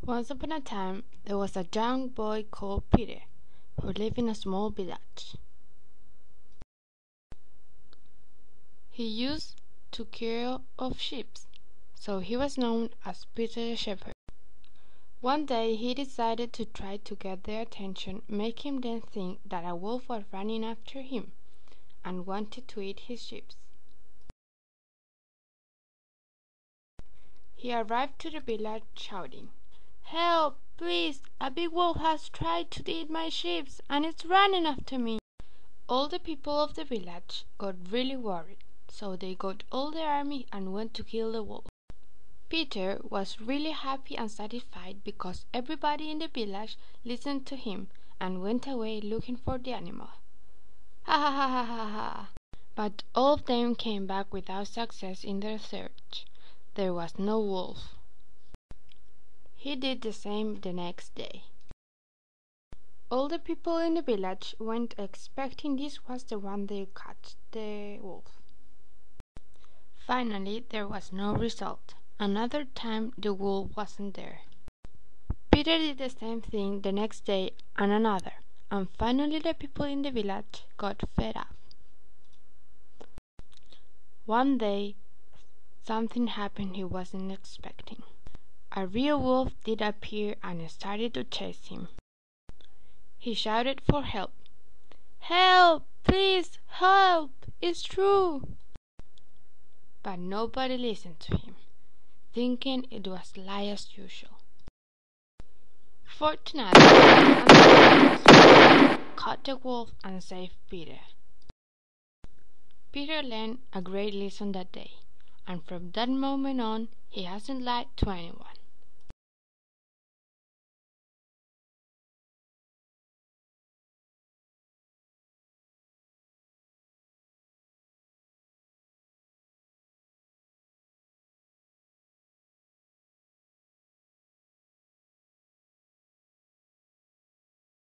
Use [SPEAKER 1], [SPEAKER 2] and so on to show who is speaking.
[SPEAKER 1] Once upon a time, there was a young boy called Peter who lived in a small village. He used to care of sheep, so he was known as Peter the Shepherd. One day he decided to try to get their attention, making them think that a wolf was running after him and wanted to eat his sheep. He arrived to the village shouting, "Help, please! A big wolf has tried to eat my sheep and it's running after me!" All the people of the village got really worried, so they got all their army and went to kill the wolf. Peter was really happy and satisfied because everybody in the village listened to him and went away looking for the animal. Ha ha ha ha ha ha! But all of them came back without success in their search. There was no wolf. He did the same the next day. All the people in the village went expecting this was the one they caught the wolf. Finally, there was no result. Another time the wolf wasn't there. Peter did the same thing the next day and another, and finally the people in the village got fed up. One day, something happened he wasn't expecting. A real wolf did appear and started to chase him. He shouted for help. "Help! Please help! It's true!" But nobody listened to him, thinking it was a lie as usual. Fortunately, caught the wolf and saved Peter. Peter learned a great lesson that day, and from that moment on, he hasn't lied to anyone.